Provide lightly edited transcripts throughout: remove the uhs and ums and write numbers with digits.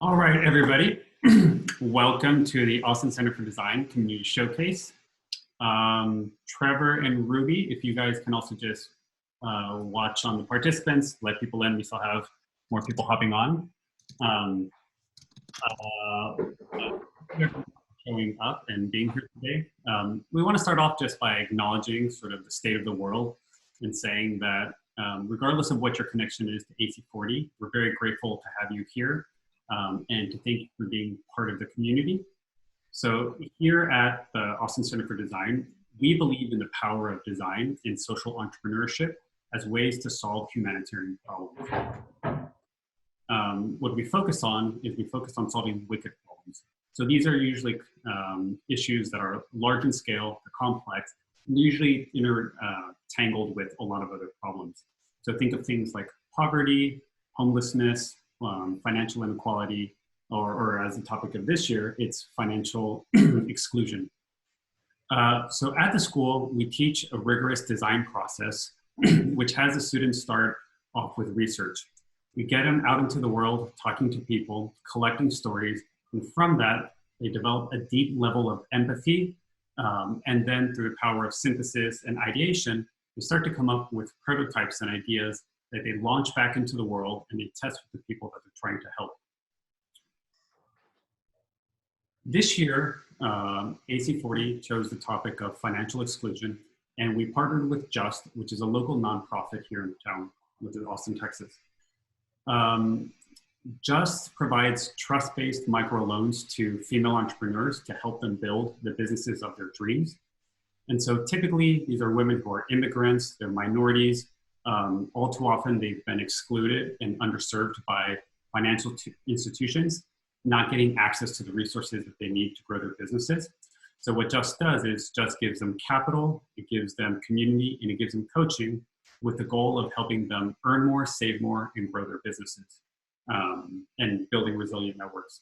All right, everybody. Welcome to the Austin Center for Design Community Showcase. Trevor and Ruby, if you guys can also just watch on the participants, let people in. We still have more people hopping on. Um, uh, Showing up and being here today. We want to start off just by acknowledging sort of the state of the world and saying that regardless of what your connection is to AC4D, we're very grateful to have you here and to thank you for being part of the community. So here at the Austin Center for Design, we believe in the power of design and social entrepreneurship as ways to solve humanitarian problems. What we focus on is we focus on solving wicked problems. So these are usually issues that are large in scale, they're complex, and usually tangled with a lot of other problems. So think of things like poverty, homelessness, financial inequality, or as the topic of this year, it's financial exclusion. So at the school, we teach a rigorous design process, which has the students start off with research. We get them out into the world, talking to people, collecting stories, and from that, they develop a deep level of empathy, and then through the power of synthesis and ideation, they start to come up with prototypes and ideas that they launch back into the world and they test with the people that they're trying to help. This year, AC4D chose the topic of financial exclusion, and we partnered with Just, which is a local nonprofit here in town, which is Austin, Texas. Just provides trust-based microloans to female entrepreneurs to help them build the businesses of their dreams. And so typically, these are women who are immigrants, they're minorities. All too often, they've been excluded and underserved by financial institutions, not getting access to the resources that they need to grow their businesses. So what Just does is Just gives them capital, it gives them community, and it gives them coaching with the goal of helping them earn more, save more, and grow their businesses, and building resilient networks.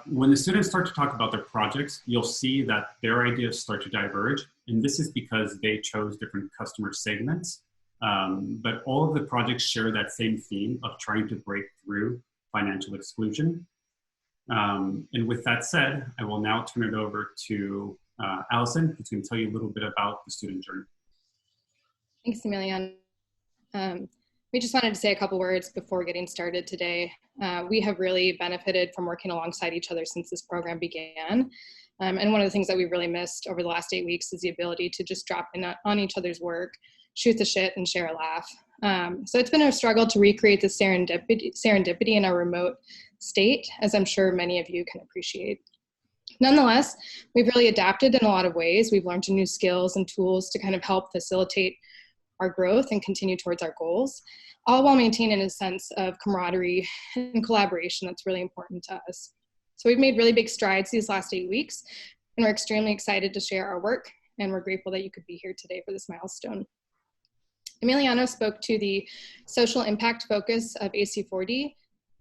When the students start to talk about their projects, you'll see that their ideas start to diverge, and this is because they chose different customer segments, but all of the projects share that same theme of trying to break through financial exclusion. And with that said, I will now turn it over to Allison, who's going to tell you a little bit about the student journey. Thanks, Emiliano. We just wanted to say a couple words before getting started today. We have really benefited from working alongside each other since this program began. And one of the things that we've really missed over the last 8 weeks is the ability to just drop in on each other's work, shoot the shit, and share a laugh. So it's been a struggle to recreate the serendipity in our remote state, as I'm sure many of you can appreciate. Nonetheless, we've really adapted in a lot of ways. We've learned new skills and tools to kind of help facilitate our growth and continue towards our goals, all while maintaining a sense of camaraderie and collaboration that's really important to us. So we've made really big strides these last 8 weeks, and we're extremely excited to share our work, and we're grateful that you could be here today for this milestone. Emiliano spoke to the social impact focus of AC4D,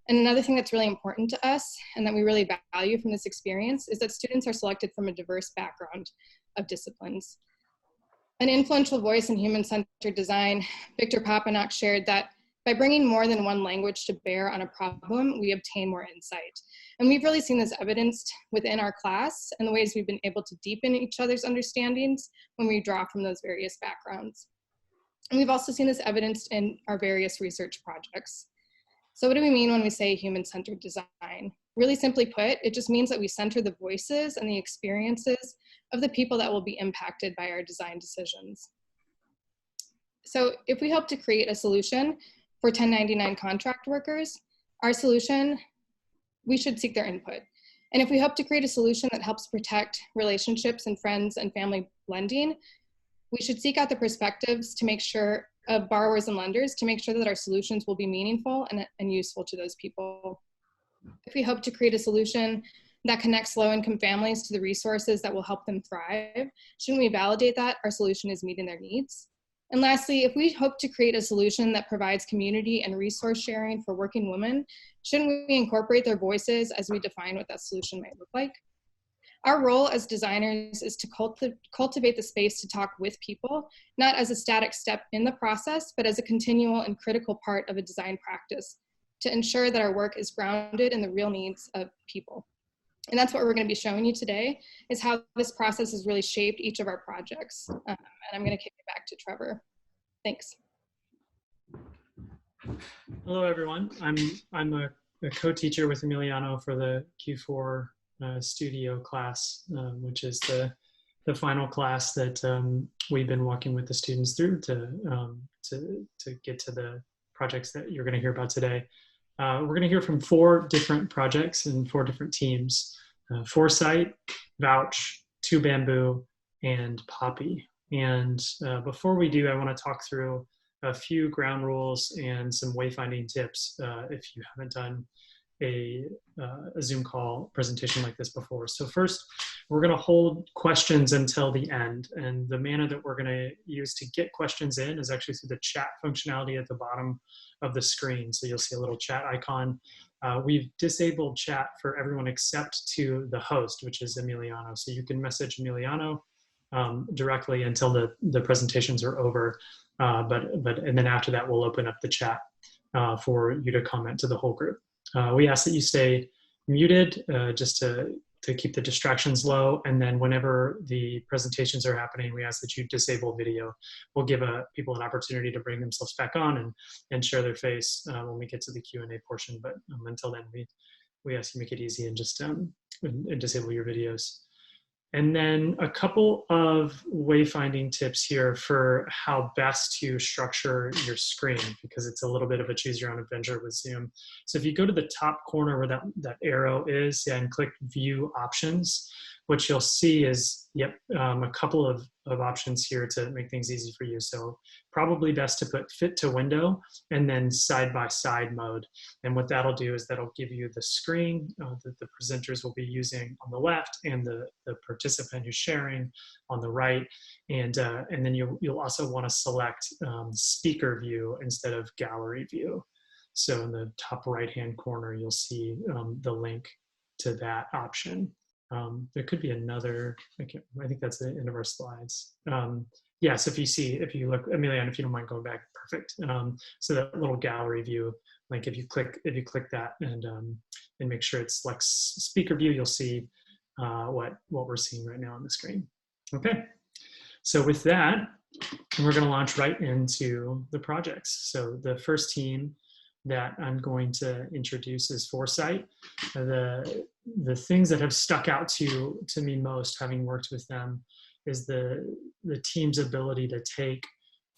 and another thing that's really important to us and that we really value from this experience is that students are selected from a diverse background of disciplines. An influential voice in human-centered design, Victor Papanak, shared that by bringing more than one language to bear on a problem, we obtain more insight. And we've really seen this evidenced within our class and the ways we've been able to deepen each other's understandings when we draw from those various backgrounds. And we've also seen this evidenced in our various research projects. So what do we mean when we say human-centered design? Really simply put, it just means that we center the voices and the experiences of the people that will be impacted by our design decisions. So if we hope to create a solution for 1099 contract workers, our solution, we should seek their input. And if we hope to create a solution that helps protect relationships and friends and family blending, we should seek out the perspectives to make sure of borrowers and lenders to make sure that our solutions will be meaningful and useful to those people. If we hope to create a solution that connects low-income families to the resources that will help them thrive, shouldn't we validate that our solution is meeting their needs? And lastly, if we hope to create a solution that provides community and resource sharing for working women, shouldn't we incorporate their voices as we define what that solution might look like? Our role as designers is to cultivate the space to talk with people, not as a static step in the process, but as a continual and critical part of a design practice to ensure that our work is grounded in the real needs of people. And that's what we're going to be showing you today, is how this process has really shaped each of our projects. And I'm going to kick it back to Trevor. Thanks. Hello, everyone. I'm a co-teacher with Emiliano for the Q4 studio class, which is the final class that we've been walking with the students through to get to the projects that you're going to hear about today. We're going to hear from 4 different projects and 4 different teams: Foresight, Vouch, Two Bamboo, and Poppy. And before we do, I want to talk through a few ground rules and some wayfinding tips if you haven't done a Zoom call presentation like this before. So first, we're going to hold questions until the end, and the manner that we're going to use to get questions in is actually through the chat functionality at the bottom of the screen. So you'll see a little chat icon. We've disabled chat for everyone except to the host, which is Emiliano. So you can message Emiliano directly until the presentations are over. And then after that, we'll open up the chat for you to comment to the whole group. We ask that you stay muted just to keep the distractions low. And then whenever the presentations are happening, we ask that you disable video. We'll give people an opportunity to bring themselves back on and share their face when we get to the Q&A portion. But until then, we ask you make it easy and just and disable your videos. And then a couple of wayfinding tips here for how best to structure your screen, because it's a little bit of a choose your own adventure with Zoom. So if you go to the top corner where that arrow is and click view options, what you'll see is, a couple of options here to make things easy for you. So probably best to put fit to window and then side-by-side mode. And what that'll do is that'll give you the screen that the presenters will be using on the left and the participant who's sharing on the right. And then you'll also want to select speaker view instead of gallery view. So in the top right-hand corner, you'll see the link to that option. There could be another, I think that's the end of our slides. Yes, if you look, Emiliano, if you don't mind going back, perfect. So that little gallery view, like if you click that and make sure it selects speaker view, you'll see what we're seeing right now on the screen. Okay, so with that, we're gonna launch right into the projects. So the first team that I'm going to introduce is Foresight. The things that have stuck out to me most, having worked with them, is the team's ability to take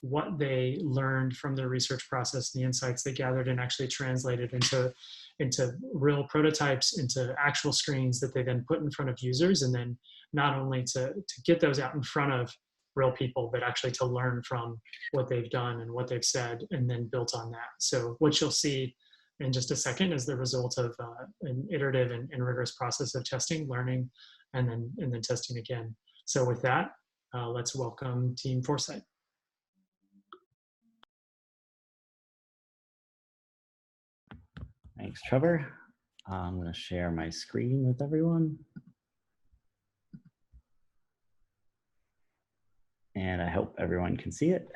what they learned from their research process, the insights they gathered, and actually translate it into real prototypes, into actual screens that they then put in front of users, and then not only to get those out in front of real people, but actually to learn from what they've done and what they've said, and then built on that. So what you'll see in just a second is the result of an iterative and rigorous process of testing, learning, and then testing again. So with that, let's welcome Team Foresight. Thanks, Trevor. I'm going to share my screen with everyone. And I hope everyone can see it.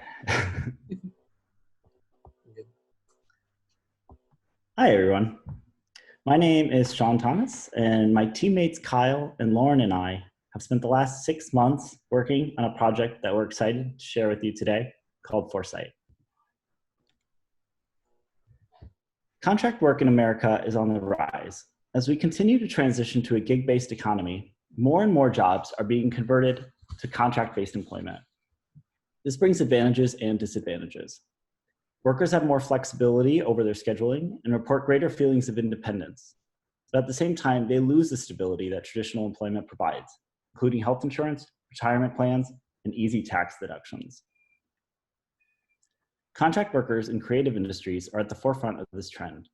Hi, everyone. My name is Sean Thomas, and my teammates Kyle and Lauren and I have spent the last 6 months working on a project that we're excited to share with you today called Foresight. Contract work in America is on the rise. As we continue to transition to a gig-based economy, more and more jobs are being converted to contract-based employment. This brings advantages and disadvantages. Workers have more flexibility over their scheduling and report greater feelings of independence. But at the same time, they lose the stability that traditional employment provides, including health insurance, retirement plans, and easy tax deductions. Contract workers in creative industries are at the forefront of this trend.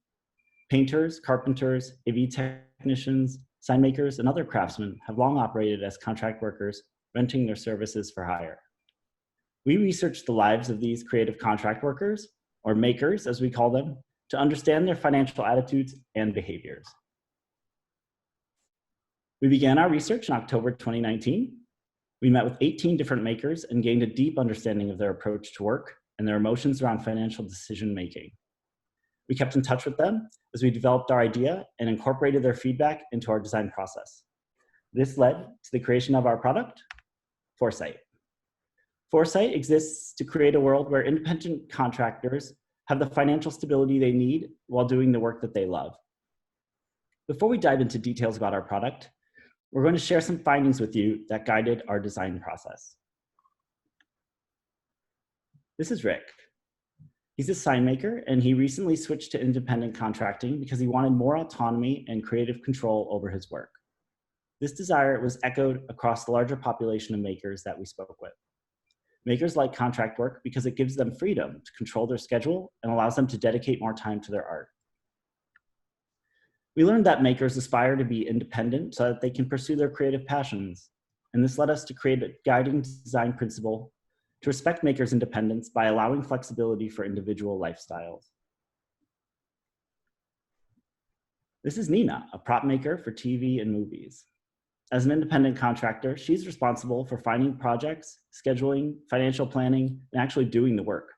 Painters, carpenters, AV technicians, sign makers, and other craftsmen have long operated as contract workers, renting their services for hire. We researched the lives of these creative contract workers, or makers as we call them, to understand their financial attitudes and behaviors. We began our research in October 2019. We met with 18 different makers and gained a deep understanding of their approach to work and their emotions around financial decision making. We kept in touch with them as we developed our idea and incorporated their feedback into our design process. This led to the creation of our product, Foresight. Foresight exists to create a world where independent contractors have the financial stability they need while doing the work that they love. Before we dive into details about our product, we're going to share some findings with you that guided our design process. This is Rick. He's a sign maker, and he recently switched to independent contracting because he wanted more autonomy and creative control over his work. This desire was echoed across the larger population of makers that we spoke with. Makers like contract work because it gives them freedom to control their schedule and allows them to dedicate more time to their art. We learned that makers aspire to be independent so that they can pursue their creative passions, and this led us to create a guiding design principle to respect makers' independence by allowing flexibility for individual lifestyles. This is Nina, a prop maker for TV and movies. As an independent contractor, she's responsible for finding projects, scheduling, financial planning, and actually doing the work.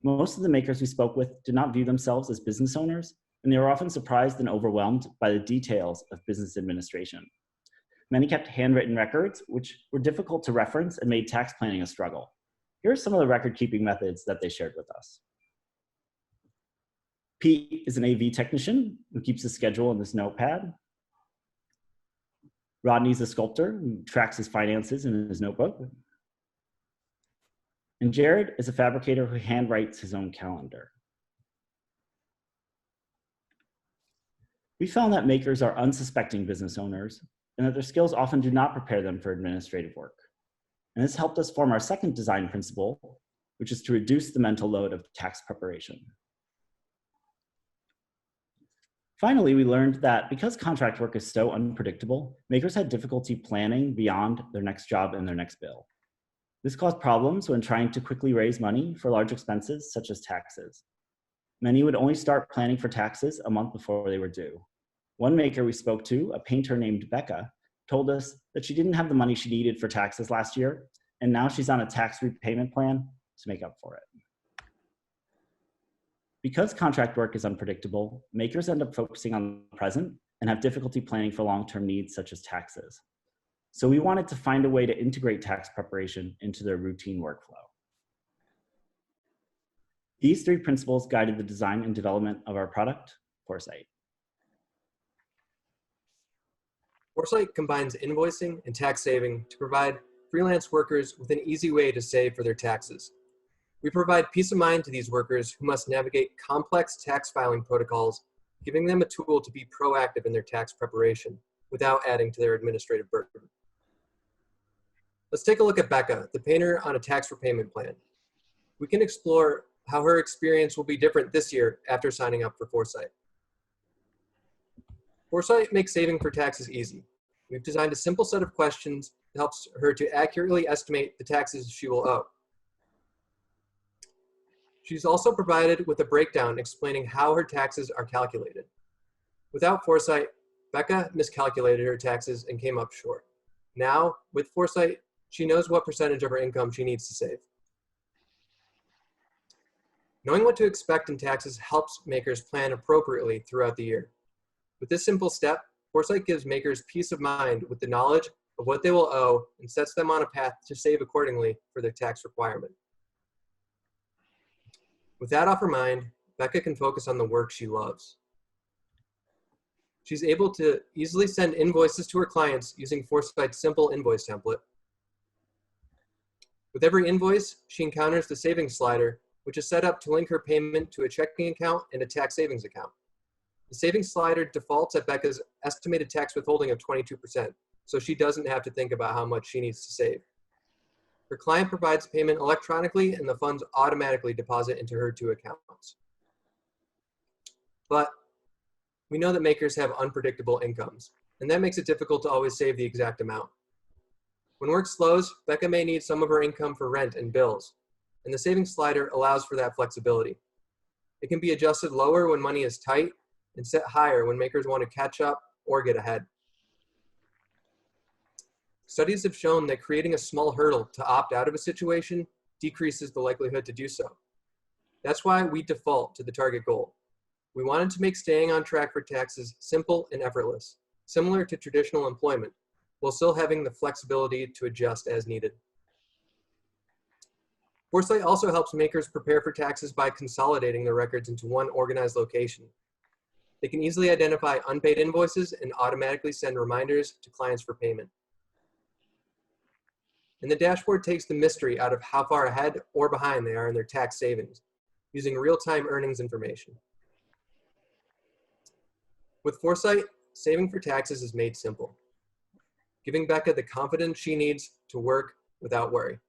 Most of the makers we spoke with did not view themselves as business owners, and they were often surprised and overwhelmed by the details of business administration. Many kept handwritten records, which were difficult to reference and made tax planning a struggle. Here are some of the record-keeping methods that they shared with us. Pete is an AV technician who keeps a schedule in his notepad. Rodney's a sculptor who tracks his finances in his notebook. And Jared is a fabricator who handwrites his own calendar. We found that makers are unsuspecting business owners and that their skills often do not prepare them for administrative work. And this helped us form our second design principle, which is to reduce the mental load of tax preparation. Finally, we learned that because contract work is so unpredictable, makers had difficulty planning beyond their next job and their next bill. This caused problems when trying to quickly raise money for large expenses such as taxes. Many would only start planning for taxes a month before they were due. One maker we spoke to, a painter named Becca, told us that she didn't have the money she needed for taxes last year, and now she's on a tax repayment plan to make up for it. Because contract work is unpredictable, makers end up focusing on the present and have difficulty planning for long-term needs such as taxes. So we wanted to find a way to integrate tax preparation into their routine workflow. These three principles guided the design and development of our product, Foresight. Foresight combines invoicing and tax saving to provide freelance workers with an easy way to save for their taxes. We provide peace of mind to these workers who must navigate complex tax filing protocols, giving them a tool to be proactive in their tax preparation without adding to their administrative burden. Let's take a look at Becca, the painter on a tax repayment plan. We can explore how her experience will be different this year after signing up for Foresight. Foresight makes saving for taxes easy. We've designed a simple set of questions that helps her to accurately estimate the taxes she will owe. She's also provided with a breakdown explaining how her taxes are calculated. Without Foresight, Becca miscalculated her taxes and came up short. Now, with Foresight, she knows what percentage of her income she needs to save. Knowing what to expect in taxes helps makers plan appropriately throughout the year. With this simple step, Foresight gives makers peace of mind with the knowledge of what they will owe and sets them on a path to save accordingly for their tax requirement. With that off her mind, Becca can focus on the work she loves. She's able to easily send invoices to her clients using Foresight's simple invoice template. With every invoice, she encounters the savings slider, which is set up to link her payment to a checking account and a tax savings account. The savings slider defaults at Becca's estimated tax withholding of 22%, so she doesn't have to think about how much she needs to save. Her client provides payment electronically and the funds automatically deposit into her two accounts. But we know that makers have unpredictable incomes, and that makes it difficult to always save the exact amount. When work slows, Becca may need some of her income for rent and bills, and the savings slider allows for that flexibility. It can be adjusted lower when money is tight and set higher when makers want to catch up or get ahead. Studies have shown that creating a small hurdle to opt out of a situation decreases the likelihood to do so. That's why we default to the target goal. We wanted to make staying on track for taxes simple and effortless, similar to traditional employment, while still having the flexibility to adjust as needed. Foresight also helps makers prepare for taxes by consolidating their records into one organized location. They can easily identify unpaid invoices and automatically send reminders to clients for payment. And the dashboard takes the mystery out of how far ahead or behind they are in their tax savings, using real-time earnings information. With Foresight, saving for taxes is made simple, giving Becca the confidence she needs to work without worry.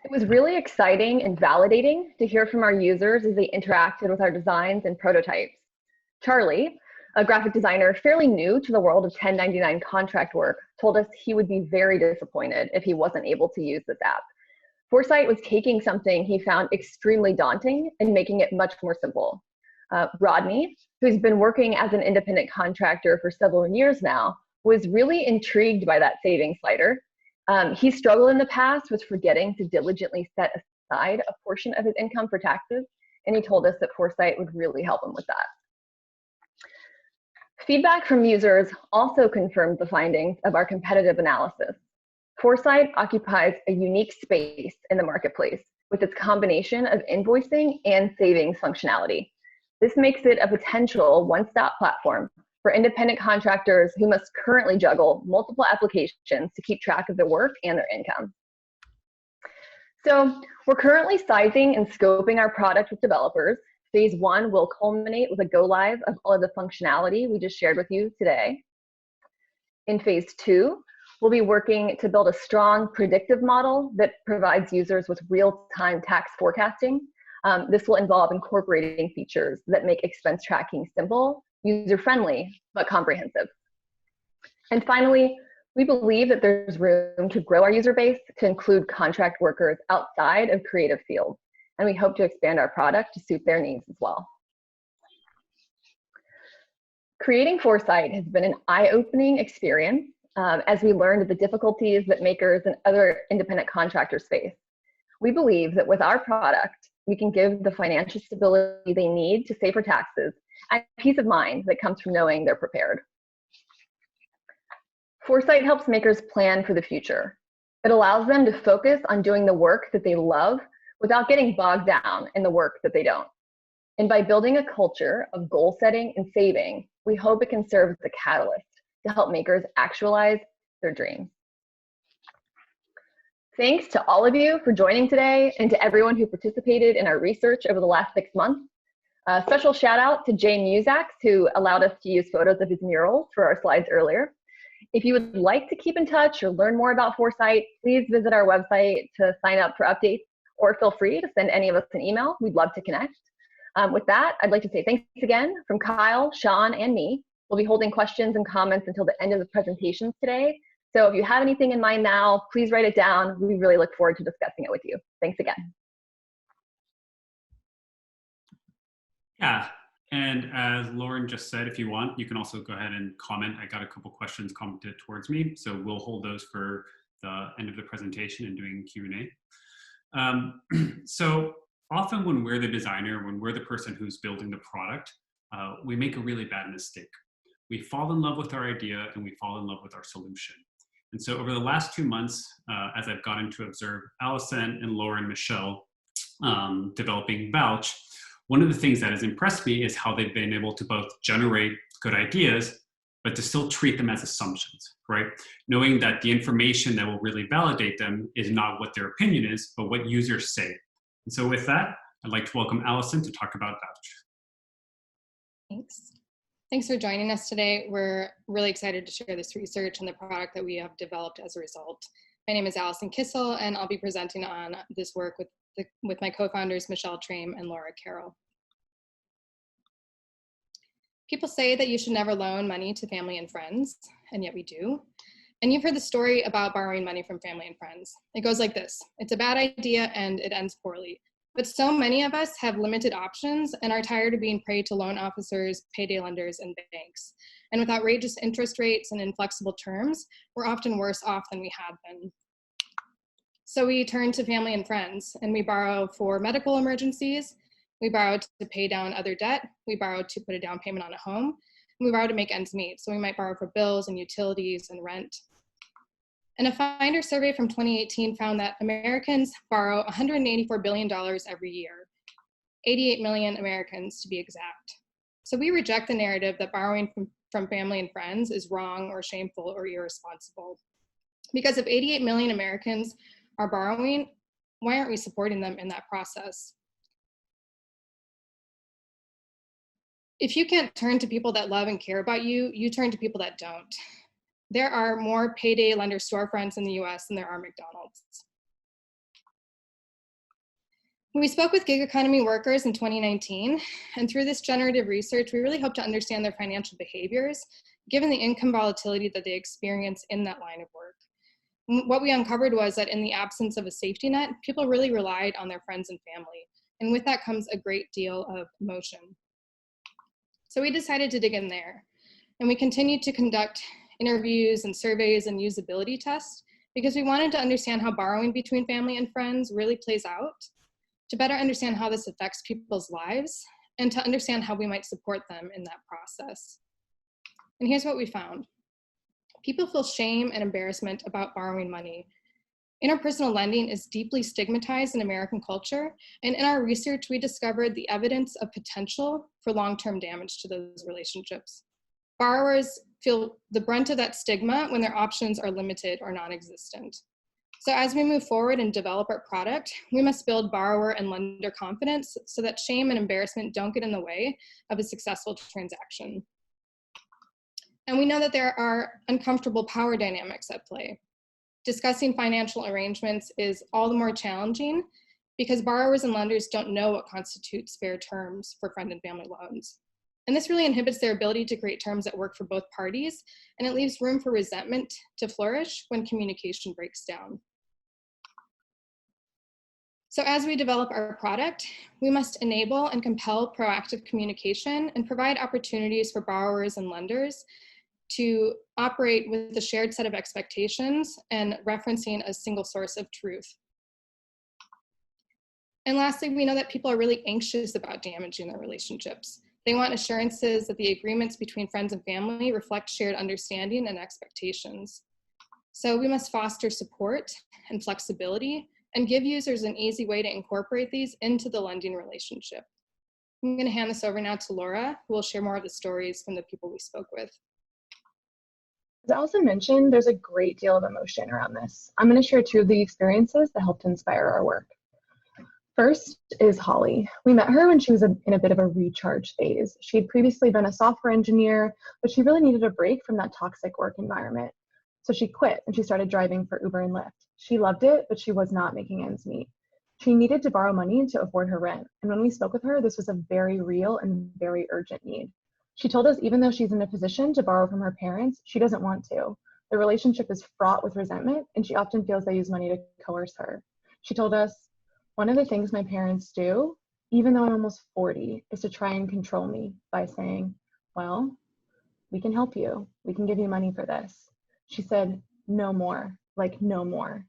It was really exciting and validating to hear from our users as they interacted with our designs and prototypes. Charlie, a graphic designer fairly new to the world of 1099 contract work, told us he would be very disappointed if he wasn't able to use this app. Foresight was taking something he found extremely daunting and making it much more simple. Rodney, who's been working as an independent contractor for several years now, was really intrigued by that savings slider. He struggled in the past with forgetting to diligently set aside a portion of his income for taxes, and he told us that Foresight would really help him with that. Feedback from users also confirmed the findings of our competitive analysis. Foresight occupies a unique space in the marketplace with its combination of invoicing and savings functionality. This makes it a potential one-stop platform for independent contractors who must currently juggle multiple applications to keep track of their work and their income. So we're currently sizing and scoping our product with developers. Phase 1 will culminate with a go live of all of the functionality we just shared with you today. In phase 2, we'll be working to build a strong predictive model that provides users with real-time tax forecasting. This will involve incorporating features that make expense tracking simple, user-friendly, but comprehensive. And finally, we believe that there's room to grow our user base to include contract workers outside of creative fields, and we hope to expand our product to suit their needs as well. Creating Foresight has been an eye-opening experience as we learned the difficulties that makers and other independent contractors face. We believe that with our product, we can give the financial stability they need to save for taxes and peace of mind that comes from knowing they're prepared. Foresight helps makers plan for the future. It allows them to focus on doing the work that they love without getting bogged down in the work that they don't. And by building a culture of goal setting and saving, we hope it can serve as a catalyst to help makers actualize their dreams. Thanks to all of you for joining today and to everyone who participated in our research over the last 6 months. A special shout out to Jay Muzak, who allowed us to use photos of his murals for our slides earlier. If you would like to keep in touch or learn more about Foresight, please visit our website to sign up for updates, or feel free to send any of us an email. We'd love to connect. With that, I'd like to say thanks again from Kyle, Sean, and me. We'll be holding questions and comments until the end of the presentations today. So if you have anything in mind now, please write it down. We really look forward to discussing it with you. Thanks again. Yeah, and as Lauren just said, if you want, you can also go ahead and comment. I got a couple questions commented towards me, so we'll hold those for the end of the presentation and doing Q&A. So often when we're the designer, when we're the person who's building the product, we make a really bad mistake. We fall in love with our idea and we fall in love with our solution. And so over the last 2 months, as I've gotten to observe Allison and Lauren, Michelle developing Vouch, one of the things that has impressed me is how they've been able to both generate good ideas, but to still treat them as assumptions, right? Knowing that the information that will really validate them is not what their opinion is, but what users say. And so with that, I'd like to welcome Allison to talk about Vouch. Thanks. Thanks for joining us today. We're really excited to share this research and the product that we have developed as a result. My name is Allison Kissel, and I'll be presenting on this work with my co-founders, Michelle Trame and Laura Carroll. People say that you should never loan money to family and friends, and yet we do. And you've heard the story about borrowing money from family and friends. It goes like this: it's a bad idea and it ends poorly. But so many of us have limited options and are tired of being prey to loan officers, payday lenders, and banks. And with outrageous interest rates and inflexible terms, we're often worse off than we have been. So we turn to family and friends, and we borrow for medical emergencies, we borrow to pay down other debt, we borrow to put a down payment on a home, and we borrow to make ends meet. So we might borrow for bills and utilities and rent. And a Finder survey from 2018 found that Americans borrow $184 billion every year, 88 million Americans to be exact. So we reject the narrative that borrowing from family and friends is wrong or shameful or irresponsible. Because if 88 million Americans are borrowing, why aren't we supporting them in that process? If you can't turn to people that love and care about you, you turn to people that don't. There are more payday lender storefronts in the US than there are McDonald's. We spoke with gig economy workers in 2019, and through this generative research, we really hope to understand their financial behaviors, given the income volatility that they experience in that line of work. What we uncovered was that in the absence of a safety net, people really relied on their friends and family, and with that comes a great deal of emotion. So we decided to dig in there, and we continued to conduct interviews and surveys and usability tests because we wanted to understand how borrowing between family and friends really plays out, to better understand how this affects people's lives, and to understand how we might support them in that process. And here's what we found. People feel shame and embarrassment about borrowing money. Interpersonal lending is deeply stigmatized in American culture, and in our research, we discovered the evidence of potential for long-term damage to those relationships. Borrowers feel the brunt of that stigma when their options are limited or non-existent. So as we move forward and develop our product, we must build borrower and lender confidence so that shame and embarrassment don't get in the way of a successful transaction. And we know that there are uncomfortable power dynamics at play. Discussing financial arrangements is all the more challenging because borrowers and lenders don't know what constitutes fair terms for friend and family loans. And this really inhibits their ability to create terms that work for both parties, and it leaves room for resentment to flourish when communication breaks down. So as we develop our product, we must enable and compel proactive communication and provide opportunities for borrowers and lenders to operate with a shared set of expectations and referencing a single source of truth. And lastly, we know that people are really anxious about damaging their relationships. They want assurances that the agreements between friends and family reflect shared understanding and expectations. So we must foster support and flexibility and give users an easy way to incorporate these into the lending relationship. I'm going to hand this over now to Laura, who will share more of the stories from the people we spoke with. As Allison mentioned, there's a great deal of emotion around this. I'm going to share two of the experiences that helped inspire our work. First is Holly. We met her when she was in a bit of a recharge phase. She had previously been a software engineer, but she really needed a break from that toxic work environment. So she quit and she started driving for Uber and Lyft. She loved it, but she was not making ends meet. She needed to borrow money to afford her rent. And when we spoke with her, this was a very real and very urgent need. She told us even though she's in a position to borrow from her parents, she doesn't want to. The relationship is fraught with resentment, and she often feels they use money to coerce her. She told us, one of the things my parents do, even though I'm almost 40, is to try and control me by saying, well, we can help you. We can give you money for this. She said, no more, like no more.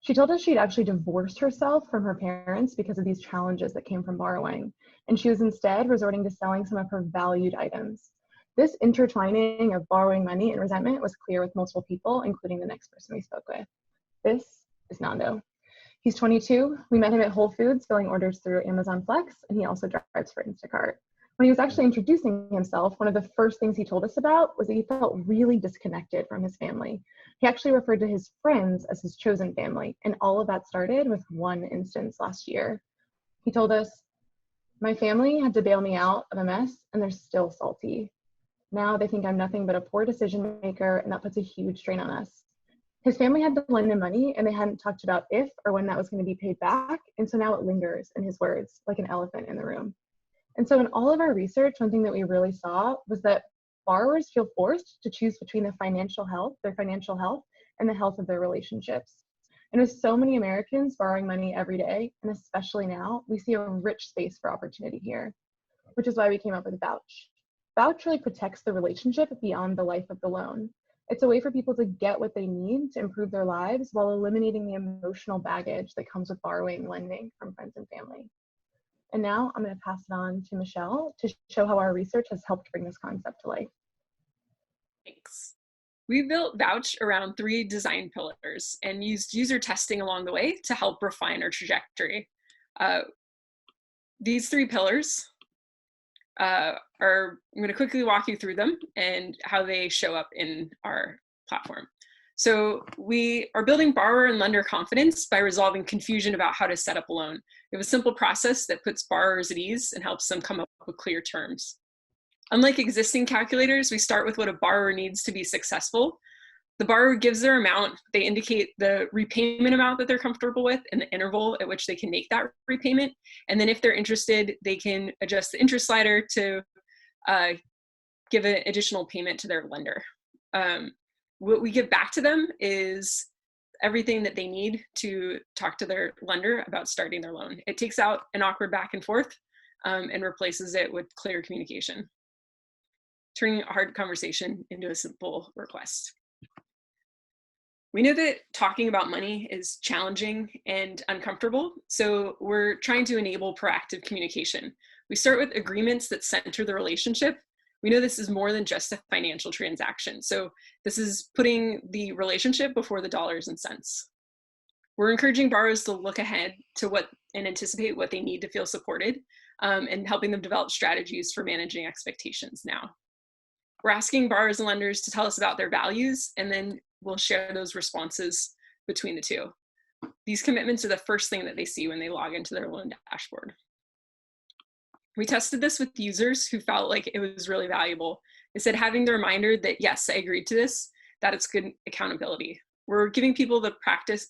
She told us she'd actually divorced herself from her parents because of these challenges that came from borrowing, and she was instead resorting to selling some of her valued items. This intertwining of borrowing money and resentment was clear with multiple people, including the next person we spoke with. This is Nando. He's 22. We met him at Whole Foods filling orders through Amazon Flex, and he also drives for Instacart. When he was actually introducing himself, one of the first things he told us about was that he felt really disconnected from his family. He actually referred to his friends as his chosen family, and all of that started with one instance last year. He told us, my family had to bail me out of a mess, and they're still salty. Now they think I'm nothing but a poor decision maker, and that puts a huge strain on us. His family had to lend him money, and they hadn't talked about if or when that was going to be paid back, and so now it lingers in his words, like an elephant in the room. And so in all of our research, one thing that we really saw was that borrowers feel forced to choose between their financial health, and the health of their relationships. And with so many Americans borrowing money every day, and especially now, we see a rich space for opportunity here, which is why we came up with Vouch. Vouch really protects the relationship beyond the life of the loan. It's a way for people to get what they need to improve their lives while eliminating the emotional baggage that comes with borrowing and lending from friends and family. And now I'm going to pass it on to Michelle to show how our research has helped bring this concept to life. Thanks. We built Vouch around 3 design pillars and used user testing along the way to help refine our trajectory. These 3 pillars I'm going to quickly walk you through them and how they show up in our platform. So we are building borrower and lender confidence by resolving confusion about how to set up a loan. We have a simple process that puts borrowers at ease and helps them come up with clear terms. Unlike existing calculators, we start with what a borrower needs to be successful. The borrower gives their amount, they indicate the repayment amount that they're comfortable with and the interval at which they can make that repayment. And then if they're interested, they can adjust the interest slider to give an additional payment to their lender. What we give back to them is everything that they need to talk to their lender about starting their loan. It takes out an awkward back and forth and replaces it with clear communication, turning a hard conversation into a simple request. We know that talking about money is challenging and uncomfortable, so we're trying to enable proactive communication. We start with agreements that center the relationship. We know this is more than just a financial transaction, so this is putting the relationship before the dollars and cents. We're encouraging borrowers to look ahead to what and anticipate what they need to feel supported, and helping them develop strategies for managing expectations now. We're asking borrowers and lenders to tell us about their values, and then we'll share those responses between the two. These commitments are the first thing that they see when they log into their loan dashboard. We tested this with users who felt like it was really valuable. They said having the reminder that, yes, I agreed to this, that it's good accountability. We're giving people the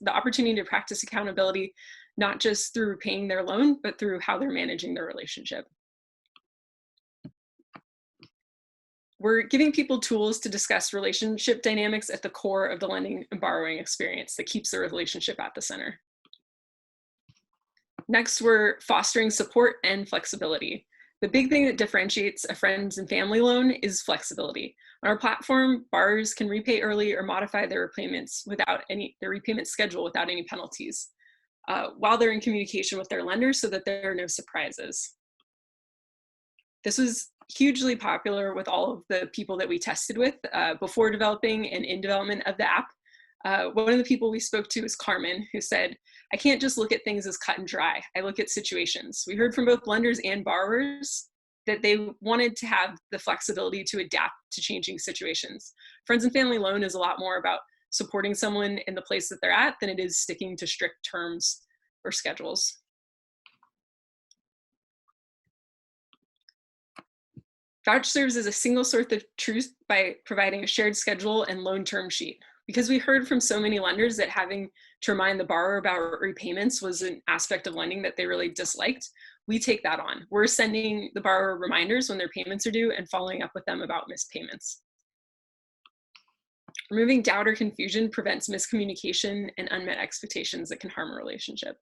opportunity to practice accountability, not just through paying their loan, but through how they're managing their relationship. We're giving people tools to discuss relationship dynamics at the core of the lending and borrowing experience that keeps the relationship at the center. Next, we're fostering support and flexibility. The big thing that differentiates a friends and family loan is flexibility. On our platform, borrowers can repay early or modify their repayments their repayment schedule without any penalties, while they're in communication with their lenders so that there are no surprises. This was hugely popular with all of the people that we tested with before developing and in development of the app. One of the people we spoke to is Carmen, who said, I can't just look at things as cut and dry. I look at situations. We heard from both lenders and borrowers that they wanted to have the flexibility to adapt to changing situations. Friends and family loan is a lot more about supporting someone in the place that they're at than it is sticking to strict terms or schedules. Vouch serves as a single source of truth by providing a shared schedule and loan term sheet. Because we heard from so many lenders that having to remind the borrower about repayments was an aspect of lending that they really disliked, we take that on. We're sending the borrower reminders when their payments are due and following up with them about missed payments. Removing doubt or confusion prevents miscommunication and unmet expectations that can harm a relationship.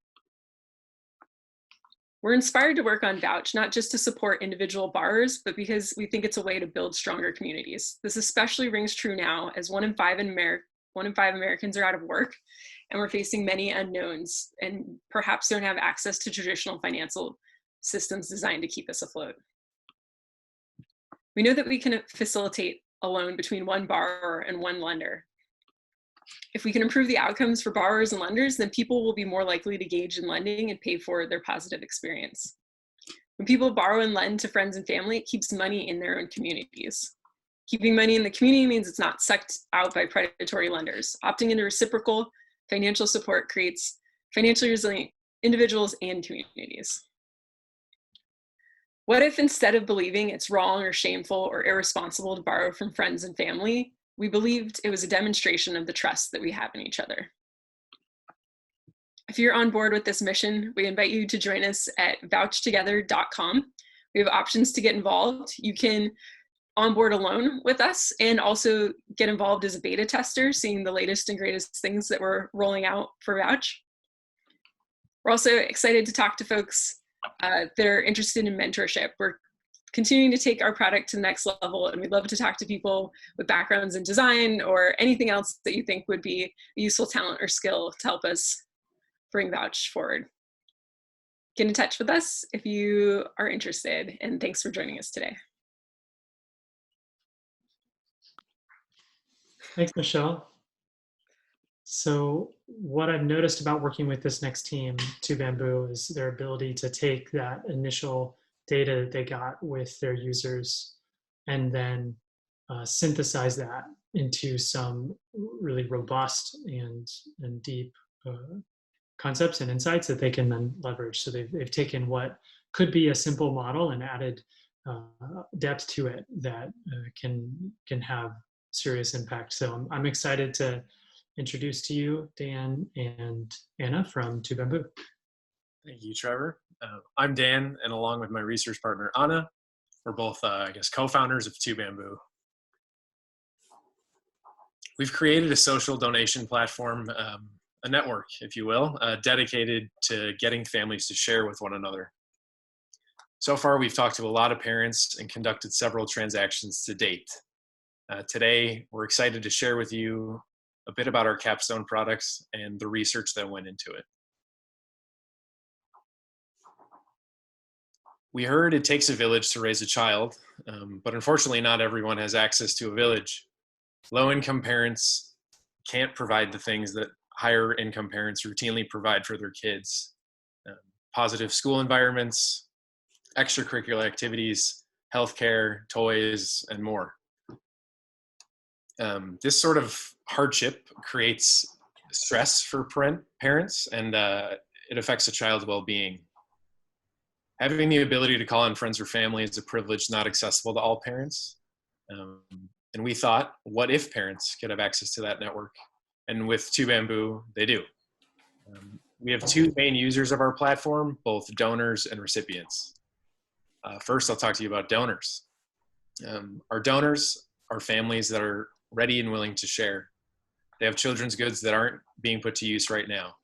We're inspired to work on Vouch, not just to support individual borrowers, but because we think it's a way to build stronger communities. This especially rings true now as 1 in 5 Americans are out of work, and we're facing many unknowns and perhaps don't have access to traditional financial systems designed to keep us afloat. We know that we can facilitate a loan between one borrower and one lender. If we can improve the outcomes for borrowers and lenders, then people will be more likely to engage in lending and pay for their positive experience. When people borrow and lend to friends and family, it keeps money in their own communities. Keeping money in the community means it's not sucked out by predatory lenders. Opting into reciprocal financial support creates financially resilient individuals and communities. What if instead of believing it's wrong or shameful or irresponsible to borrow from friends and family, we believed it was a demonstration of the trust that we have in each other? If you're on board with this mission, we invite you to join us at vouchtogether.com. We have options to get involved. You can onboard a loan with us and also get involved as a beta tester, seeing the latest and greatest things that we're rolling out for Vouch. We're also excited to talk to folks that are interested in mentorship. We're continuing to take our product to the next level. And we'd love to talk to people with backgrounds in design or anything else that you think would be a useful talent or skill to help us bring Vouch forward. Get in touch with us if you are interested, and thanks for joining us today. Thanks, Michelle. So what I've noticed about working with this next team, 2Bamboo, is their ability to take that initial data that they got with their users and then synthesize that into some really robust and deep concepts and insights that they can then leverage. So they've taken what could be a simple model and added depth to it that can have serious impact. So I'm excited to introduce to you Dan and Anna from 2Bamboo. Thank you, Trevor. I'm Dan, and along with my research partner Anna, we're both, I guess, co-founders of 2Bamboo. We've created a social donation platform, a network, if you will, dedicated to getting families to share with one another. So far, we've talked to a lot of parents and conducted several transactions to date. Today, we're excited to share with you a bit about our capstone products and the research that went into it. We heard it takes a village to raise a child, but unfortunately not everyone has access to a village. Low-income parents can't provide the things that higher income parents routinely provide for their kids. Positive school environments, extracurricular activities, healthcare, toys, and more. This sort of hardship creates stress for parents, and it affects a child's well-being. Having the ability to call on friends or family is a privilege not accessible to all parents. And we thought, what if parents could have access to that network? And with 2Bamboo, they do. We have two main users of our platform, both donors and recipients. First, I'll talk to you about donors. Our donors are families that are ready and willing to share. They have children's goods that aren't being put to use right now.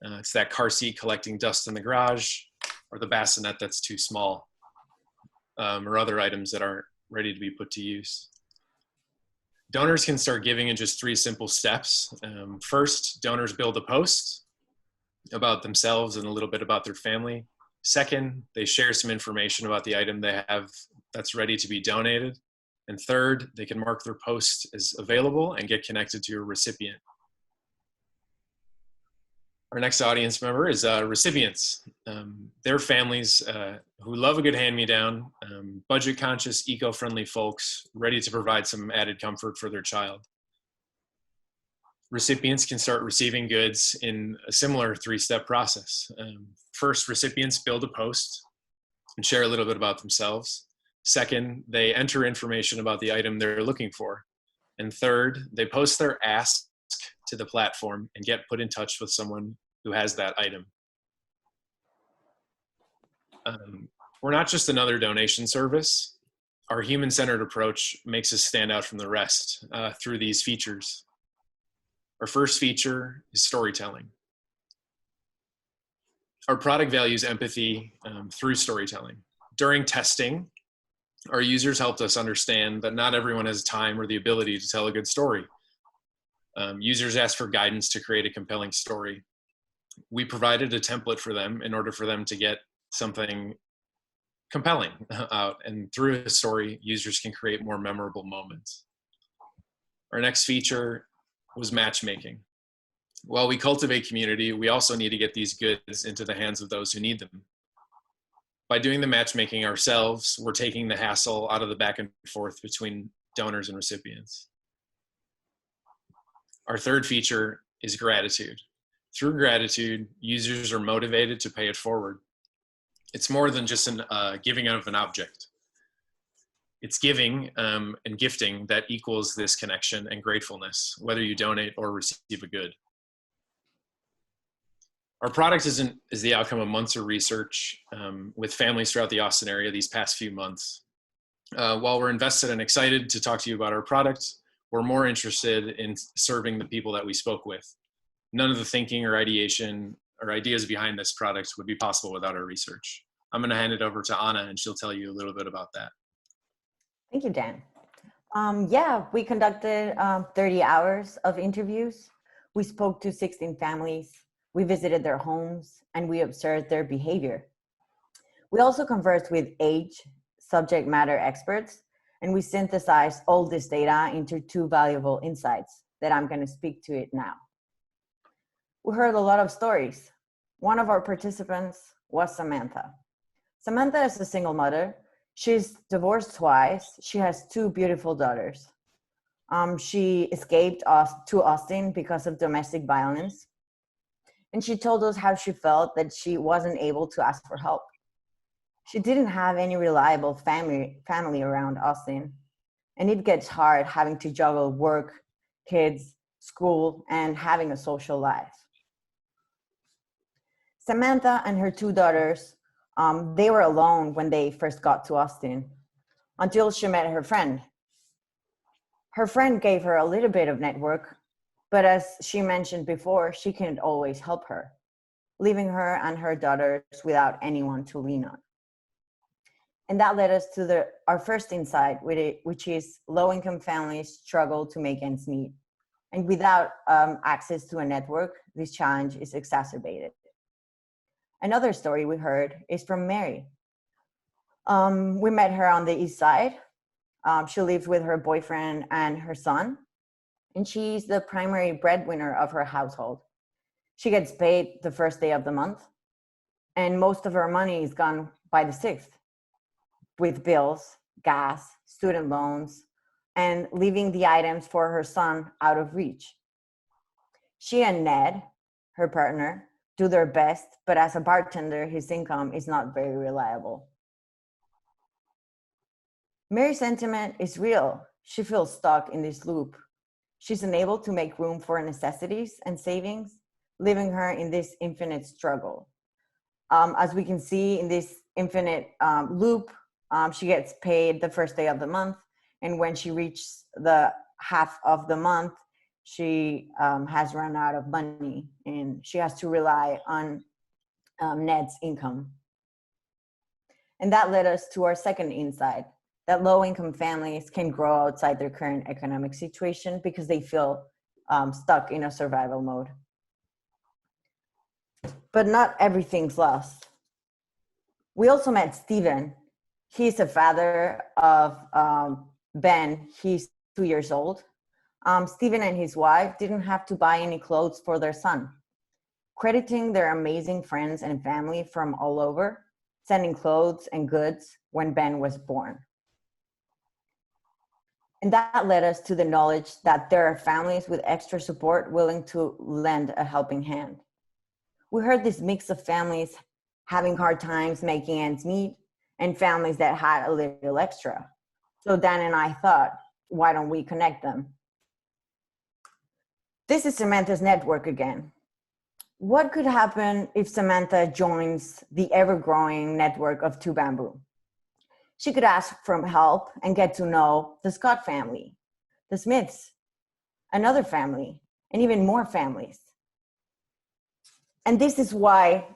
It's that car seat collecting dust in the garage, or the bassinet that's too small, or other items that aren't ready to be put to use. Donors can start giving in just 3 simple steps. First, donors build a post about themselves and a little bit about their family. Second, they share some information about the item they have that's ready to be donated. And third, they can mark their post as available and get connected to a recipient. Our next audience member is recipients. They're families who love a good hand-me-down, budget-conscious, eco-friendly folks ready to provide some added comfort for their child. Recipients can start receiving goods in a similar 3-step process. First, recipients build a post and share a little bit about themselves. Second, they enter information about the item they're looking for. And third, they post their ask to the platform and get put in touch with someone who has that item. We're not just another donation service. Our human-centered approach makes us stand out from the rest through these features. Our first feature is storytelling. Our product values empathy through storytelling. During testing, our users helped us understand that not everyone has time or the ability to tell a good story. Users asked for guidance to create a compelling story. We provided a template for them in order for them to get something compelling out, and through a story, users can create more memorable moments. Our next feature was matchmaking. While we cultivate community, we also need to get these goods into the hands of those who need them. By doing the matchmaking ourselves, we're taking the hassle out of the back and forth between donors and recipients. Our third feature is gratitude. Through gratitude, users are motivated to pay it forward. It's more than just giving of an object. It's giving and gifting that equals this connection and gratefulness, whether you donate or receive a good. Our product is the outcome of months of research with families throughout the Austin area these past few months. While we're invested and excited to talk to you about our product, we're more interested in serving the people that we spoke with. None of the thinking or ideation or ideas behind this product would be possible without our research. I'm going to hand it over to Anna, and she'll tell you a little bit about that. Thank you, Dan. Yeah, we conducted 30 hours of interviews. We spoke to 16 families. We visited their homes, and we observed their behavior. We also conversed with age, subject matter experts, and we synthesized all this data into 2 valuable insights that I'm going to speak to it now. We heard a lot of stories. One of our participants was Samantha. Samantha is a single mother. She's divorced twice. She has 2 beautiful daughters. She escaped to Austin because of domestic violence. And she told us how she felt that she wasn't able to ask for help. She didn't have any reliable family around Austin. And it gets hard having to juggle work, kids, school, and having a social life. Samantha and her 2 daughters, they were alone when they first got to Austin until she met her friend. Her friend gave her a little bit of network, but as she mentioned before, she couldn't always help her, leaving her and her daughters without anyone to lean on. And that led us to our first insight, which is low-income families struggle to make ends meet. And without access to a network, this challenge is exacerbated. Another story we heard is from Mary. We met her on the East Side. She lives with her boyfriend and her son, and she's the primary breadwinner of her household. She gets paid the first day of the month, and most of her money is gone by the 6th, with bills, gas, student loans, and leaving the items for her son out of reach. She and Ned, her partner, do their best, but as a bartender, his income is not very reliable. Mary's sentiment is real. She feels stuck in this loop. She's unable to make room for necessities and savings, leaving her in this infinite struggle. As we can see in this infinite loop, she gets paid the first day of the month, and when she reaches the half of the month, she has run out of money, and she has to rely on Ned's income. And that led us to our second insight, that low-income families can grow outside their current economic situation because they feel stuck in a survival mode. But not everything's lost. We also met Stephen. He's a father of Ben. He's 2 years old. Stephen and his wife didn't have to buy any clothes for their son, crediting their amazing friends and family from all over, sending clothes and goods when Ben was born. And that led us to the knowledge that there are families with extra support willing to lend a helping hand. We heard this mix of families having hard times making ends meet and families that had a little extra. So Dan and I thought, why don't we connect them? This is Samantha's network again. What could happen if Samantha joins the ever-growing network of Two Bamboo? She could ask for help and get to know the Scott family, the Smiths, another family, and even more families. And this is why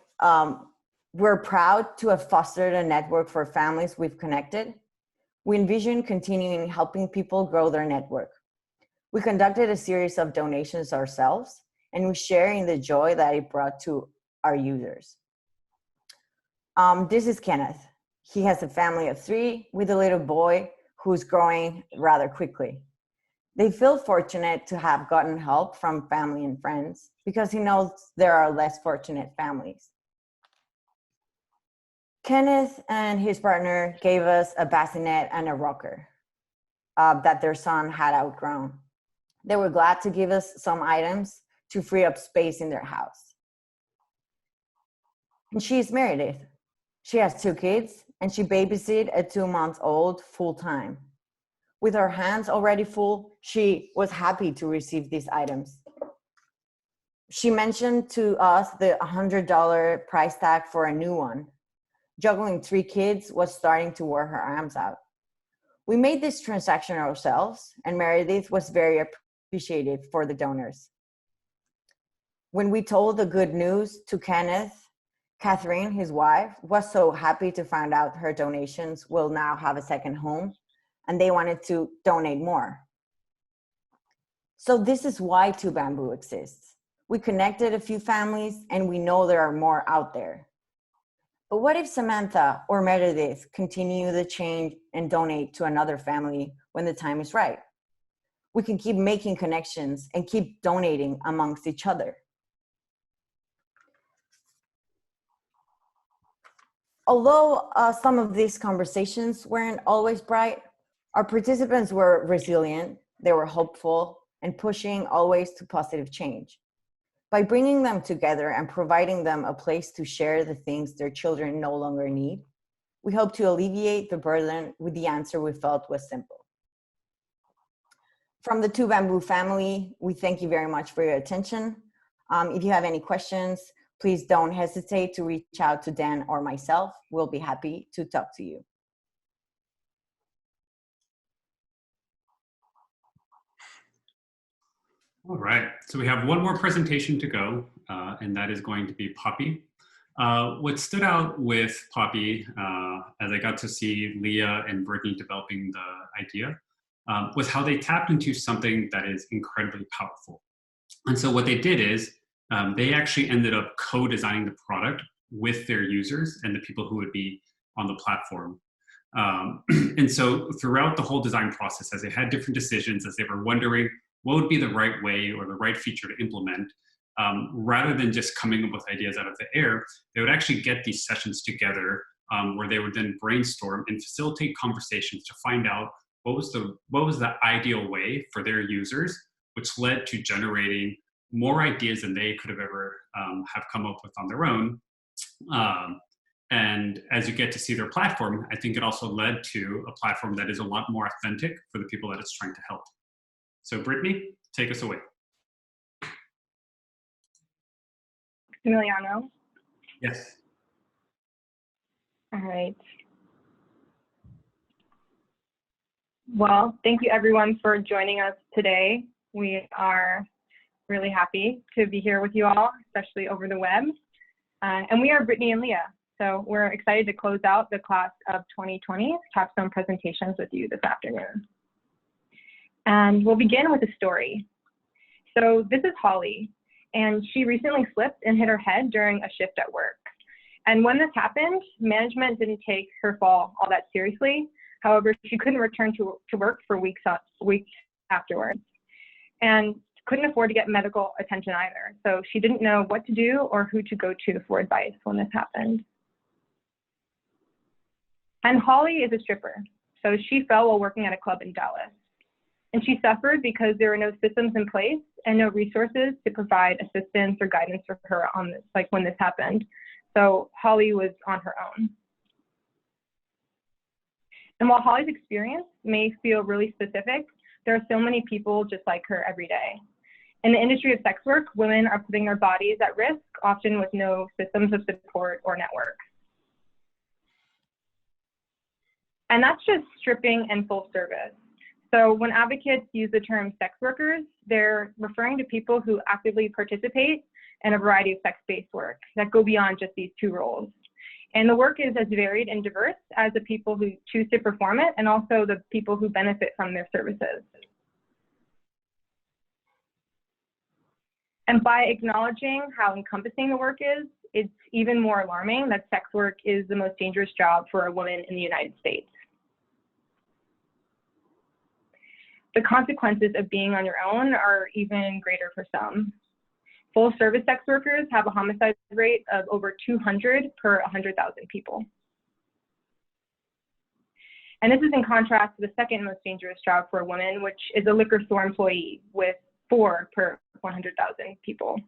we're proud to have fostered a network for families we've connected. We envision continuing helping people grow their network. We conducted a series of donations ourselves, and we share in the joy that it brought to our users. This is Kenneth. He has a family of 3 with a little boy who's growing rather quickly. They feel fortunate to have gotten help from family and friends because he knows there are less fortunate families. Kenneth and his partner gave us a bassinet and a rocker that their son had outgrown. They were glad to give us some items to free up space in their house. And she's Meredith. She has 2 kids, and she babysits a 2-month-old full-time. With her hands already full, she was happy to receive these items. She mentioned to us the $100 price tag for a new one. Juggling 3 kids was starting to wear her arms out. We made this transaction ourselves, and Meredith was very appreciative for the donors. When we told the good news to Kenneth, Catherine, his wife, was so happy to find out her donations will now have a second home, and they wanted to donate more. So this is why Two Bamboo exists. We connected a few families, and we know there are more out there. But what if Samantha or Meredith continue the change and donate to another family when the time is right? We can keep making connections and keep donating amongst each other. Although some of these conversations weren't always bright, our participants were resilient, they were hopeful, and pushing always to positive change. By bringing them together and providing them a place to share the things their children no longer need, we hope to alleviate the burden with the answer we felt was simple. From the Two Bamboo family, we thank you very much for your attention. If you have any questions, please don't hesitate to reach out to Dan or myself. We'll be happy to talk to you. All right, so we have one more presentation to go, and that is going to be Poppy. What stood out with Poppy, as I got to see Leah and Brittany developing the idea, was how they tapped into something that is incredibly powerful. And so what they did is, they actually ended up co-designing the product with their users and the people who would be on the platform. And so throughout the whole design process, as they had different decisions, as they were wondering what would be the right way or the right feature to implement, rather than just coming up with ideas out of the air, they would actually get these sessions together where they would then brainstorm and facilitate conversations to find out what was the ideal way for their users, which led to generating more ideas than they could have ever have come up with on their own. And as you get to see their platform, I think it also led to a platform that is a lot more authentic for the people that it's trying to help. So Brittany, take us away. Emiliano. Yes. All right. Well, thank you everyone for joining us today. We are really happy to be here with you all, especially over the web. And we are Brittany and Leah. So we're excited to close out the class of 2020 capstone presentations with you this afternoon. And we'll begin with a story. So this is Holly, and she recently slipped and hit her head during a shift at work. And when this happened, management didn't take her fall all that seriously. However, she couldn't return to work for weeks afterwards, and couldn't afford to get medical attention either. So she didn't know what to do or who to go to for advice when this happened. And Holly is a stripper. So she fell while working at a club in Dallas. And she suffered because there were no systems in place and no resources to provide assistance or guidance for her on this, like when this happened. So Holly was on her own. And while Holly's experience may feel really specific, there are so many people just like her every day. In the industry of sex work, women are putting their bodies at risk, often with no systems of support or networks. And that's just stripping and full service. So when advocates use the term sex workers, they're referring to people who actively participate in a variety of sex-based work that go beyond just these two roles. And the work is as varied and diverse as the people who choose to perform it and also the people who benefit from their services. And by acknowledging how encompassing the work is, it's even more alarming that sex work is the most dangerous job for a woman in the United States. The consequences of being on your own are even greater for some. Full service sex workers have a homicide rate of over 200 per 100,000 people. And this is in contrast to the second most dangerous job for a woman, which is a liquor store employee with 4 per 100,000 people.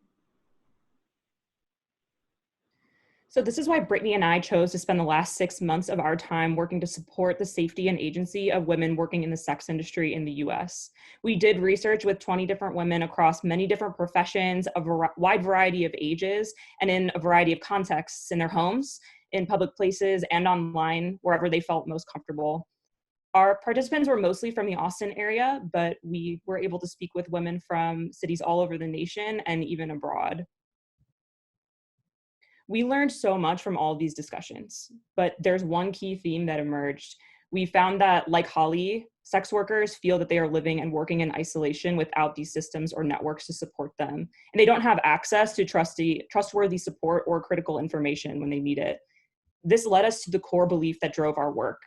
So this is why Brittany and I chose to spend the last 6 months of our time working to support the safety and agency of women working in the sex industry in the US. We did research with 20 different women across many different professions, a wide variety of ages, and in a variety of contexts in their homes, in public places, and online, wherever they felt most comfortable. Our participants were mostly from the Austin area, but we were able to speak with women from cities all over the nation and even abroad. We learned so much from all of these discussions, but there's one key theme that emerged. We found that, like Holly, sex workers feel that they are living and working in isolation without these systems or networks to support them. And they don't have access to trustworthy support or critical information when they need it. This led us to the core belief that drove our work.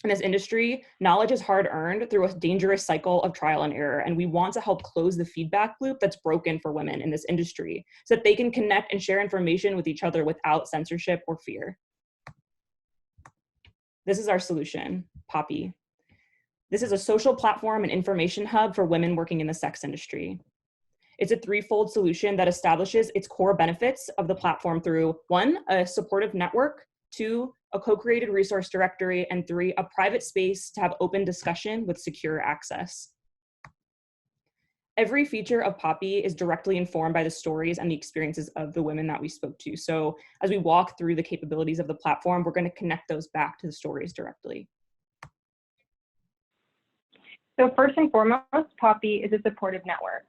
In this industry, knowledge is hard earned through a dangerous cycle of trial and error, and we want to help close the feedback loop that's broken for women in this industry so that they can connect and share information with each other without censorship or fear. This is our solution, Poppy. This is a social platform and information hub for women working in the sex industry. It's a threefold solution that establishes its core benefits of the platform through 1, a supportive network, 2, a co-created resource directory, and 3, a private space to have open discussion with secure access. Every feature of Poppy is directly informed by the stories and the experiences of the women that we spoke to. So as we walk through the capabilities of the platform, we're going to connect those back to the stories directly. So first and foremost, Poppy is a supportive network.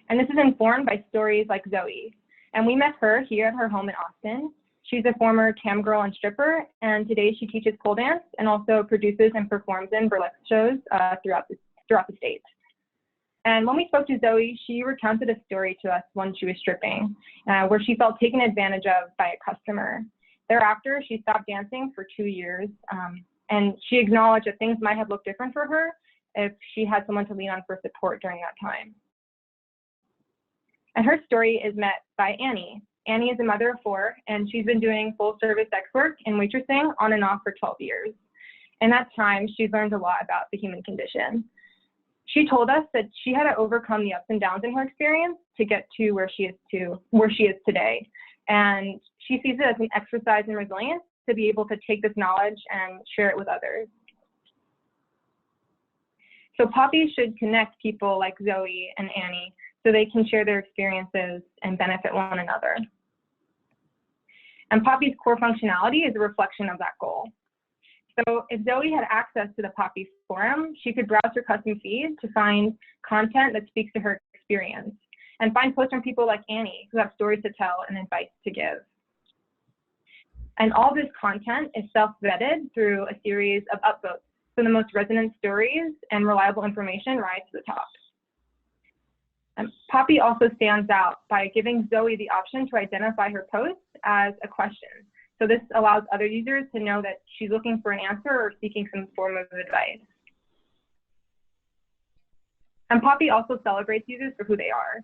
And this is informed by stories like Zoe. And we met her here at her home in Austin. She's a former cam girl and stripper, and today she teaches pole dance and also produces and performs in burlesque shows throughout the state. And when we spoke to Zoe, she recounted a story to us when she was stripping, where she felt taken advantage of by a customer. Thereafter, she stopped dancing for 2 years, and she acknowledged that things might have looked different for her if she had someone to lean on for support during that time. And her story is met by Annie. Annie is a mother of 4, and she's been doing full-service sex work and waitressing on and off for 12 years. In that time, she's learned a lot about the human condition. She told us that she had to overcome the ups and downs in her experience to get to where she is today. And she sees it as an exercise in resilience to be able to take this knowledge and share it with others. So Poppy should connect people like Zoe and Annie so they can share their experiences and benefit one another. And Poppy's core functionality is a reflection of that goal. So if Zoe had access to the Poppy forum, she could browse her custom feed to find content that speaks to her experience and find posts from people like Annie who have stories to tell and advice to give. And all this content is self-vetted through a series of upvotes. So the most resonant stories and reliable information rise to the top. And Poppy also stands out by giving Zoe the option to identify her posts as a question. So this allows other users to know that she's looking for an answer or seeking some form of advice. And Poppy also celebrates users for who they are.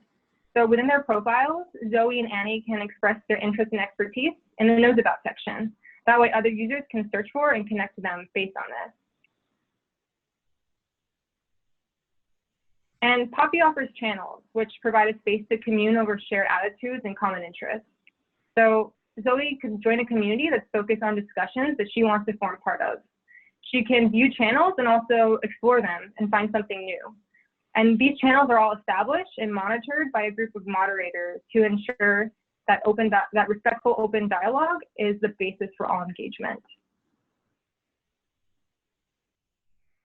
So within their profiles, Zoe and Annie can express their interest and expertise in the Knows About section. That way other users can search for and connect to them based on this. And Poppy offers channels, which provide a space to commune over shared attitudes and common interests. So Zoe could join a community that's focused on discussions that she wants to form part of. She can view channels and also explore them and find something new. And these channels are all established and monitored by a group of moderators to ensure that respectful open dialogue is the basis for all engagement.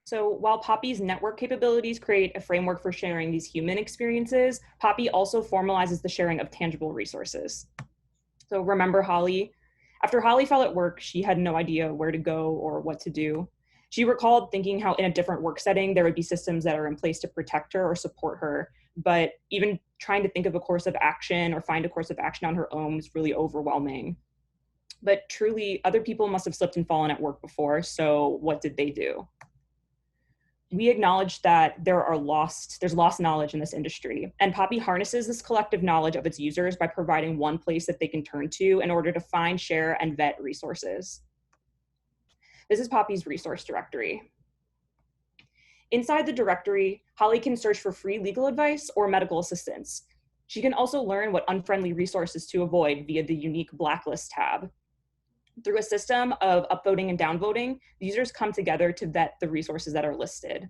So while Poppy's network capabilities create a framework for sharing these human experiences, Poppy also formalizes the sharing of tangible resources. So remember Holly? After Holly fell at work, she had no idea where to go or what to do. She recalled thinking how in a different work setting, there would be systems that are in place to protect her or support her, but even trying to think of a course of action or find a course of action on her own was really overwhelming. But truly, other people must have slipped and fallen at work before, so what did they do? We acknowledge that there's lost knowledge in this industry, and Poppy harnesses this collective knowledge of its users by providing one place that they can turn to in order to find, share, and vet resources. This is Poppy's resource directory. Inside the directory, Holly can search for free legal advice or medical assistance. She can also learn what unfriendly resources to avoid via the unique blacklist tab. Through a system of upvoting and downvoting, users come together to vet the resources that are listed.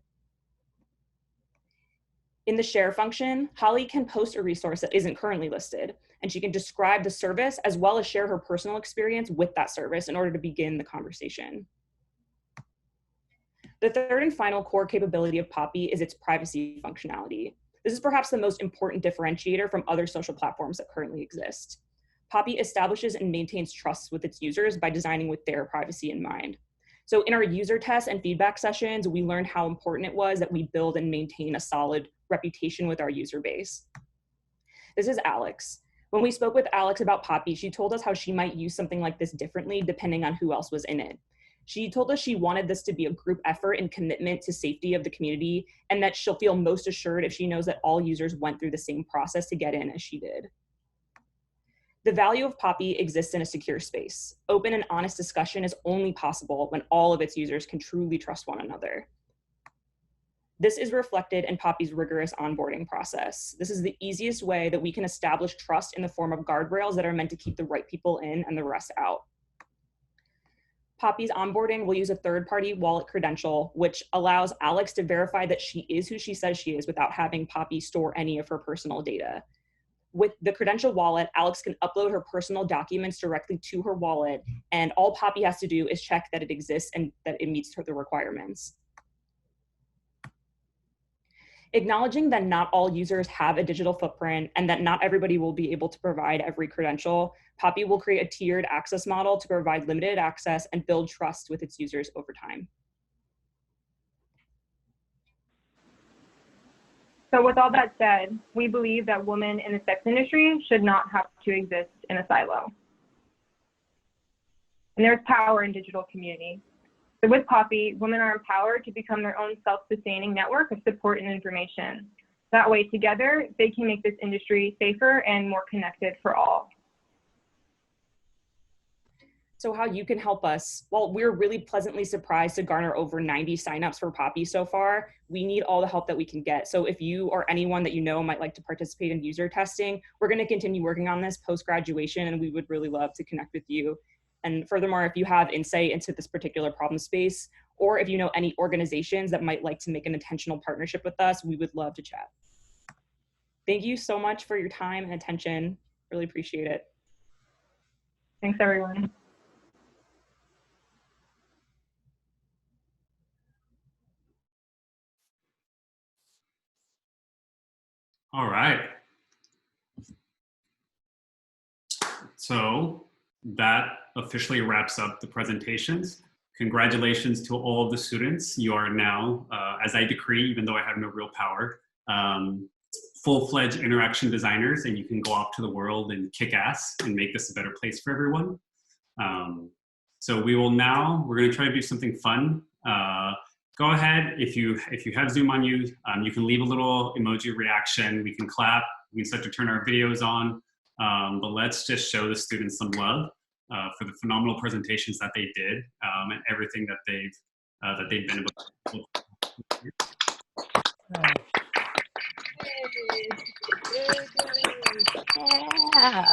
In the share function, Holly can post a resource that isn't currently listed, and she can describe the service as well as share her personal experience with that service in order to begin the conversation. The third and final core capability of Poppy is its privacy functionality. This is perhaps the most important differentiator from other social platforms that currently exist. Poppy establishes and maintains trust with its users by designing with their privacy in mind. So in our user tests and feedback sessions, we learned how important it was that we build and maintain a solid reputation with our user base. This is Alex. When we spoke with Alex about Poppy, she told us how she might use something like this differently depending on who else was in it. She told us she wanted this to be a group effort and commitment to safety of the community, and that she'll feel most assured if she knows that all users went through the same process to get in as she did. The value of Poppy exists in a secure space. Open and honest discussion is only possible when all of its users can truly trust one another. This is reflected in Poppy's rigorous onboarding process. This is the easiest way that we can establish trust in the form of guardrails that are meant to keep the right people in and the rest out. Poppy's onboarding will use a third-party wallet credential, which allows Alex to verify that she is who she says she is without having Poppy store any of her personal data. With the credential wallet, Alex can upload her personal documents directly to her wallet, and all Poppy has to do is check that it exists and that it meets the requirements. Acknowledging that not all users have a digital footprint and that not everybody will be able to provide every credential, Poppy will create a tiered access model to provide limited access and build trust with its users over time. So with all that said, we believe that women in the sex industry should not have to exist in a silo. And there's power in digital community. So with Poppy, women are empowered to become their own self-sustaining network of support and information. That way, together, they can make this industry safer and more connected for all. So how you can help us? Well, we're really pleasantly surprised to garner over 90 signups for Poppy so far. We need all the help that we can get. So if you or anyone that you know might like to participate in user testing, we're going to continue working on this post-graduation, and we would really love to connect with you. And furthermore, if you have insight into this particular problem space, or if you know any organizations that might like to make an intentional partnership with us, we would love to chat. Thank you so much for your time and attention. Really appreciate it. Thanks, everyone. All right. So that officially wraps up the presentations. Congratulations to all of the students. You are now, as I decree, even though I have no real power, full-fledged interaction designers, and you can go off to the world and kick ass and make this a better place for everyone. So we will now, we're gonna try to do something fun. Go ahead, if you have Zoom on you, you can leave a little emoji reaction, we can clap, we can start to turn our videos on, but let's just show the students some love for the phenomenal presentations that they did and everything that they've been able to do. Yeah.